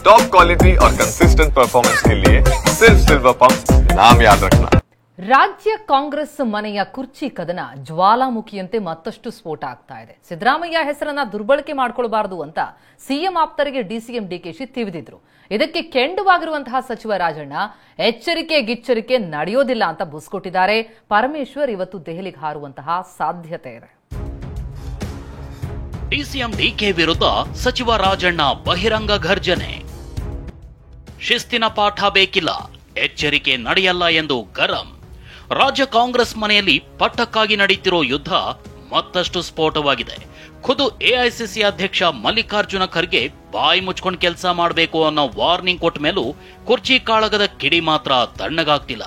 Top quality और consistent performance के लिए सिर्फ सिल्वर पंप नाम याद रखना। ರಾಜ್ಯ ಕಾಂಗ್ರೆಸ್ ಮನೆಯ ಕುರ್ಚಿ ಕದನ ಜ್ವಾಲಾಮುಖಿಯಂತೆ ಮತ್ತಷ್ಟು ಸ್ಫೋಟ ಆಗ್ತಾ ಇದೆ. ಸಿದ್ದರಾಮಯ್ಯ ಹೆಸರನ್ನ ದುರ್ಬಳಕೆ ಮಾಡಿಕೊಳ್ಳಬಾರದು ಅಂತ ಸಿಎಂ ಆಪ್ತರಿಗೆ ಡಿಸಿಎಂ ಡಿಕೆಶಿ ತಿವಿದಿದ್ರು. ಇದಕ್ಕೆ ಕೆಂಡವಾಗಿರುವಂತಹ ಸಚಿವ ರಾಜಣ್ಣ ಎಚ್ಚರಿಕೆ ಗಿಚ್ಚರಿಕೆ ನಡೆಯೋದಿಲ್ಲ ಅಂತ ಬುಸ್ಕೊಟ್ಟಿದ್ದಾರೆ. ಪರಮೇಶ್ವರ್ ಇವತ್ತು ದೆಹಲಿಗೆ ಹಾರುವಂತಹ ಸಾಧ್ಯತೆ ಇದೆ. ಡಿಸಿಎಂ ಡಿಕೆ ವಿರುದ್ಧ ಸಚಿವ ರಾಜಣ್ಣ ಬಹಿರಂಗ ಘರ್ಜನೆ. ಶಿಸ್ತಿನ ಪಾಠ ಬೇಕಿಲ್ಲ, ಎಚ್ಚರಿಕೆ ನಡೆಯಲ್ಲ ಎಂದು ಗರಂ. ರಾಜ್ಯ ಕಾಂಗ್ರೆಸ್ ಮನೆಯಲ್ಲಿ ಪಟ್ಟಕ್ಕಾಗಿ ನಡೆಯುತ್ತಿರೋ ಯುದ್ಧ ಮತ್ತಷ್ಟು ಸ್ಫೋಟವಾಗಿದೆ. ಖುದ್ದು ಎಐಸಿಸಿ ಅಧ್ಯಕ್ಷ ಮಲ್ಲಿಕಾರ್ಜುನ ಖರ್ಗೆ ಬಾಯಿ ಮುಚ್ಕೊಂಡು ಕೆಲಸ ಮಾಡಬೇಕು ಅನ್ನೋ ವಾರ್ನಿಂಗ್ ಕೊಟ್ಟ ಮೇಲೂ ಕುರ್ಚಿ ಕಾಳಗದ ಕಿಡಿ ಮಾತ್ರ ತಣ್ಣಗಾಗ್ತಿಲ್ಲ.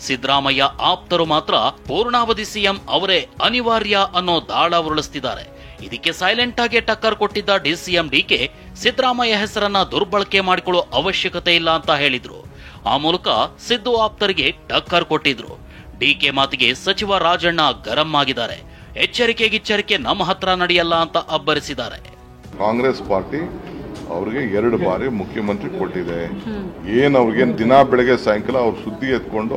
ಸಿದ್ದರಾಮಯ್ಯ ಆಪ್ತರು ಮಾತ್ರ ಪೂರ್ಣಾವಧಿ ಸಿಎಂ ಅವರೇ ಅನಿವಾರ್ಯ ಅನ್ನೋ ದಾಳ ಉರುಳಿಸ್ತಿದ್ದಾರೆ. ಇದಕ್ಕೆ ಸೈಲೆಂಟ್ ಆಗಿ ಟಕ್ಕರ್ ಕೊಟ್ಟಿದ್ದ ಡಿಸಿಎಂ ಡಿಕೆ ಸಿದ್ದರಾಮಯ್ಯ ಹೆಸರನ್ನ ದುರ್ಬಳಕೆ ಮಾಡಿಕೊಳ್ಳೋ ಅವಶ್ಯಕತೆ ಇಲ್ಲ ಅಂತ ಹೇಳಿದ್ರು. ಆ ಮೂಲಕ ಸಿದ್ದು ಆಪ್ತರಿಗೆ ಟಕ್ಕರ್ ಕೊಟ್ಟಿದ್ರು. ಡಿಕೆ ಮಾತಿಗೆ ಸಚಿವ ರಾಜಣ್ಣ ಗರಂ ಆಗಿದ್ದಾರೆ. ಎಚ್ಚರಿಕೆ ಗಿಚ್ಚರಿಕೆ ನಮ್ಮ ಹತ್ರ ನಡೆಯಲ್ಲ ಅಂತ ಅಬ್ಬರಿಸಿದ್ದಾರೆ. ಕಾಂಗ್ರೆಸ್ ಪಾರ್ಟಿ ಅವ್ರಿಗೆ 2 ಬಾರಿ ಮುಖ್ಯಮಂತ್ರಿ ಕೊಟ್ಟಿದೆ. ಅವ್ರಿಗೆ ದಿನ ಬೆಳಗ್ಗೆ ಸಾಯಂಕಾಲ ಅವ್ರ ಸುದ್ದಿ ಎತ್ಕೊಂಡು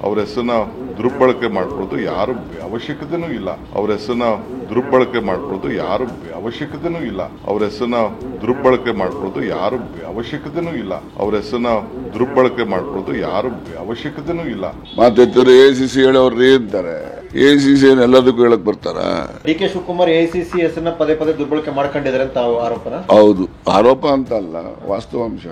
ಅವ್ರ ಹೆಸರನ್ನ ದುರ್ಬಳಕೆ ಮಾಡ್ಕೊಳ್ಳೋದು ಯಾರು ಅವಶ್ಯಕತೆನೂ ಇಲ್ಲ. ಅವ್ರ ಹೆಸರನ್ನ ದುರ್ಬಳಕೆ ಮಾಡ್ಕೊಳ್ಳೋದು ಯಾರು ಅವಶ್ಯಕತೆನೂ ಇಲ್ಲ. ಅವ್ರ ಹೆಸರನ್ನ ದುರ್ಬಳಕೆ ಮಾಡ್ಕೊಳ್ಳೋದು ಯಾರು ಅವಶ್ಯಕತೆನೂ ಇಲ್ಲ. ಅವ್ರ ಹೆಸರನ್ನ ದುರ್ಬಳಕೆ ಮಾಡ್ಕೊಳ್ಳೋದು ಯಾರು ಅವಶ್ಯಕತೆನೂ ಇಲ್ಲ. ಮಾತಾಡ್ತಾರೆ ಎಸಿಸಿ ಹೇಳೋರು ಅಂತಾರೆ. ಎಸಿಸಿ ಎಲ್ಲದಕ್ಕೂ ಹೇಳಕ್ ಬರ್ತಾರ. ಡಿಕೆ ಶಿವಕುಮಾರ್ ಎಸಿಸಿ ಹೆಸರನ್ನ ಪದೇ ಪದೇ ದುರ್ಬಳಕೆ ಮಾಡ್ಕೊಂಡಿದ್ದಾರೆ ಅಂತ ಆರೋಪನ? ಹೌದು, ಆರೋಪ ಅಂತ ಅಲ್ಲ, ವಾಸ್ತವಾಂಶ.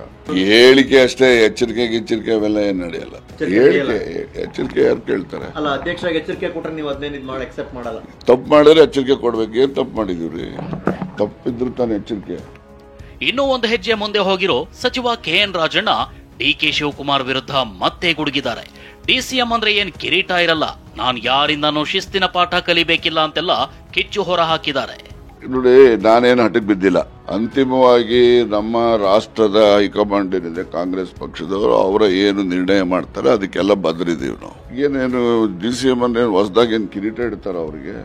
ಹೇಳಿಕೆ ಅಷ್ಟೇ. ಎಚ್ಚರಿಕೆ ಗಿಚ್ಚರಿಕೆ ಅವೆಲ್ಲ ಏನ್ ನಡೆಯಲ್ಲ. ಹೇಳಿಕೆ ಎಚ್ಚರಿಕೆ ಯಾರು ಕೇಳ್ತಾರೆ? ಅಲ್ಲ, ಅಧ್ಯಕ್ಷ ಎಚ್ಚರಿಕೆ ಕೊಟ್ರೆ ನೀವು ಅದನ್ನೇ ಅಕ್ಸೆಪ್ಟ್ ಮಾಡಲ್ಲ. ತಪ್ಪು ಮಾಡಿದ್ರೆ ಎಚ್ಚರಿಕೆ ಕೊಡ್ಬೇಕು. ಏನ್ ತಪ್ಪು ಮಾಡಿದೀವ್ರಿ? ತಪ್ಪಿದ್ರು ತಾನೇ ಎಚ್ಚರಿಕೆ. ಇನ್ನೂ ಒಂದು ಹೆಜ್ಜೆ ಮುಂದೆ ಹೋಗಿರೋ ಸಚಿವ ಕೆಎನ್ ರಾಜಣ್ಣ ಡಿಕೆ ಶಿವಕುಮಾರ್ ವಿರುದ್ಧ ಮತ್ತೆ ಗುಡುಗಿದ್ದಾರೆ. ಡಿಸಿಎಂ ಅಂದ್ರೆ ಏನ್ ಕಿರೀಟ ಇರಲ್ಲ, ನಾನ್ ಯಾರಿಂದನೂ ಶಿಸ್ತಿನ ಪಾಠ ಕಲಿಬೇಕಿಲ್ಲ ಅಂತೆಲ್ಲ ಕಿಚ್ಚು ಹೊರ ಹಾಕಿದ್ದಾರೆ. ನೋಡಿ, ನಾನೇನು ಹಠಕ್ಕೆ ಬಿದ್ದಿಲ್ಲ. ಅಂತಿಮವಾಗಿ ನಮ್ಮ ರಾಷ್ಟ್ರದ ಹೈಕಮಾಂಡ್ ಏನಿದೆ ಕಾಂಗ್ರೆಸ್ ಪಕ್ಷದವರು, ಅವರ ಏನು ನಿರ್ಣಯ ಮಾಡ್ತಾರೆ ಅದಕ್ಕೆಲ್ಲ ಬದ್ರಿದೀವಿ ನಾವು. ಏನೇನು ಡಿಸಿಎಂ ಅಂದ್ರೆ ಹೊಸದಾಗಿ ಏನ್ ಕಿರೀಟ ಇಡ್ತಾರ? ಅವ್ರಿಗೆ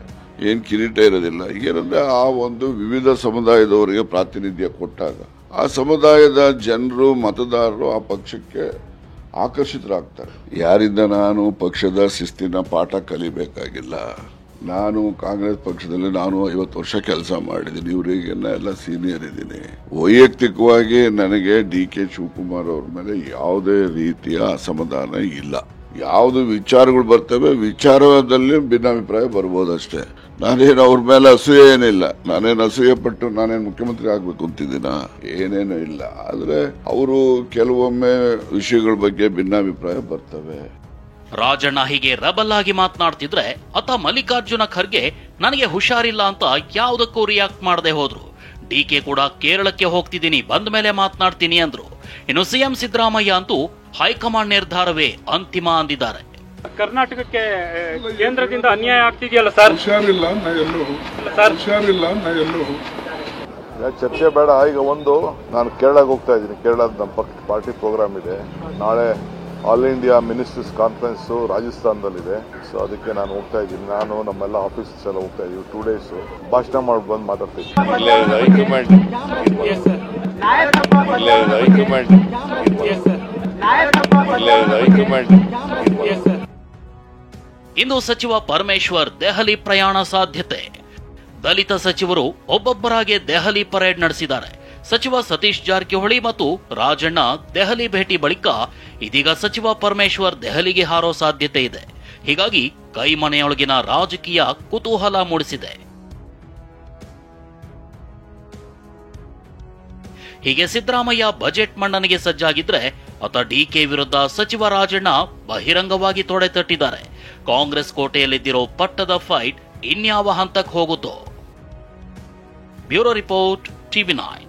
ಏನ್ ಕಿರೀಟ ಇರೋದಿಲ್ಲ. ಏನಂದ್ರೆ ಆ ಒಂದು ವಿವಿಧ ಸಮುದಾಯದವರಿಗೆ ಪ್ರಾತಿನಿಧ್ಯ ಕೊಟ್ಟಾಗ ಆ ಸಮುದಾಯದ ಜನರು, ಮತದಾರರು ಆ ಪಕ್ಷಕ್ಕೆ ಆಕರ್ಷಿತರಾಗ್ತಾರೆ. ಯಾರಿಂದ ನಾನು ಪಕ್ಷದ ಶಿಸ್ತಿನ ಪಾಠ ಕಲಿಬೇಕಾಗಿಲ್ಲ. ನಾನು ಕಾಂಗ್ರೆಸ್ ಪಕ್ಷದಲ್ಲಿ 50 ವರ್ಷ ಕೆಲಸ ಮಾಡಿದ್ದೀನಿ. ಇವರಿಗೆಲ್ಲ ಎಲ್ಲ ಸೀನಿಯರ್ ಇದ್ದೀನಿ. ವೈಯಕ್ತಿಕವಾಗಿ ನನಗೆ ಡಿಕೆ ಶಿವಕುಮಾರ್ ಅವ್ರ ಮೇಲೆ ಯಾವುದೇ ರೀತಿಯ ಅಸಮಾಧಾನ ಇಲ್ಲ. ಯಾವ್ದು ವಿಚಾರಗಳು ಬರ್ತವೆ, ವಿಚಾರದಲ್ಲಿ ಭಿನ್ನಾಭಿಪ್ರಾಯ ಬರ್ಬೋದಷ್ಟೇ. ನಾನೇನು ಅವ್ರ ಮೇಲೆ ಅಸೂಯೆ ಏನಿಲ್ಲ. ನಾನೇನು ಅಸೂಯೆ ಪಟ್ಟು ನಾನೇನು ಮುಖ್ಯಮಂತ್ರಿ ಆಗ್ಬೇಕು ಅಂತಿದ್ದೀನ? ಏನೇನು ಇಲ್ಲ. ಆದ್ರೆ ಅವರು ಕೆಲವೊಮ್ಮೆ ವಿಷಯಗಳ ಬಗ್ಗೆ ಭಿನ್ನಾಭಿಪ್ರಾಯ ಬರ್ತವೆ. ರಾಜಣ್ಣ ಹೀಗೆ ರಬಲ್ ಆಗಿ ಮಾತನಾಡ್ತಿದ್ರೆ ಅತ್ತ ಮಲ್ಲಿಕಾರ್ಜುನ ಖರ್ಗೆ ನನಗೆ ಹುಷಾರಿಲ್ಲ ಅಂತ ಯಾವುದಕ್ಕೂ ರಿಯಾಕ್ಟ್ ಮಾಡದೆ ಹೋದ್ರು. ಡಿಕೆ ಕೂಡ ಕೇರಳಕ್ಕೆ ಹೋಗ್ತಿದ್ದೀನಿ, ಬಂದ ಮೇಲೆ ಮಾತನಾಡ್ತೀನಿ ಅಂದ್ರು. ಇನ್ನು ಸಿಎಂ ಸಿದ್ದರಾಮಯ್ಯ ಅಂತೂ ಹೈಕಮಾಂಡ್ ನಿರ್ಧಾರವೇ ಅಂತಿಮ ಅಂದಿದ್ದಾರೆ. ಕರ್ನಾಟಕಕ್ಕೆ ಕೇಂದ್ರದಿಂದ ಅನ್ಯಾಯ ಆಗ್ತಿದೆಯಲ್ಲ ಸರ್? ಹುಷಾರಿಲ್ಲ ಚರ್ಚೆ ಬೇಡ. ಈಗ ನಾನು ಕೇರಳಕ್ಕೆ ಹೋಗ್ತಾ ಇದ್ದೀನಿ. ಕೇರಳದ ನಮ್ಮ ಪಾರ್ಟಿ ಪ್ರೋಗ್ರಾಮ್ ಇದೆ. ನಾಳೆ ಆಲ್ ಇಂಡಿಯಾ ಮಿನಿಸ್ಟರ್ಸ್ ಕಾನ್ಫರೆನ್ಸ್ ರಾಜಸ್ಥಾನದಲ್ಲಿದೆ. ಸೊ ಅದಕ್ಕೆ ನಾನು ಹೋಗ್ತಾ ಇದ್ದೀನಿ. ನಾನು ನಮ್ಮೆಲ್ಲ ಆಫೀಸರ್ಸ್ ಎಲ್ಲ ಹೋಗ್ತಾ ಇದೀವಿ. 2 days ಭಾಷಣ ಮಾಡಿ ಬಂದು ಮಾತಾಡ್ತೀನಿ. ಇಂದು ಸಚಿವ ಪರಮೇಶ್ವರ್ ದೆಹಲಿ ಪ್ರಯಾಣ ಸಾಧ್ಯತೆ. ದಲಿತ ಸಚಿವರು ಒಬ್ಬೊಬ್ಬರಾಗಿ ದೆಹಲಿ ಪರೇಡ್ ನಡೆಸಿದ್ದಾರೆ. ಸಚಿವ ಸತೀಶ್ ಜಾರಕಿಹೊಳಿ ಮತ್ತು ರಾಜಣ್ಣ ದೆಹಲಿ ಭೇಟಿ ಬಳಿಕ ಇದೀಗ ಸಚಿವ ಪರಮೇಶ್ವರ್ ದೆಹಲಿಗೆ ಹಾರೋ ಸಾಧ್ಯತೆ ಇದೆ. ಹೀಗಾಗಿ ಕೈಮನೆಯೊಳಗಿನ ರಾಜಕೀಯ ಕುತೂಹಲ ಮೂಡಿಸಿದೆ. ಹೀಗೆ ಸಿದ್ದರಾಮಯ್ಯ ಬಜೆಟ್ ಮಂಡನೆಗೆ ಸಜ್ಜಾಗಿದ್ರೆ ಅತ ಡಿಕೆ ವಿರುದ್ಧ ಸಚಿವ ರಾಜಣ್ಣ ಬಹಿರಂಗವಾಗಿ ತೊಡೆ ತಟ್ಟಿದ್ದಾರೆ. ಕಾಂಗ್ರೆಸ್ ಕೋಟೆಯಲ್ಲಿದ್ದಿರೋ ಪಟ್ಟದ ಫೈಟ್ ಇನ್ಯಾವ ಹಂತಕ್ಕೆ ಹೋಗುತ್ತೋ? Bureau report, TV9.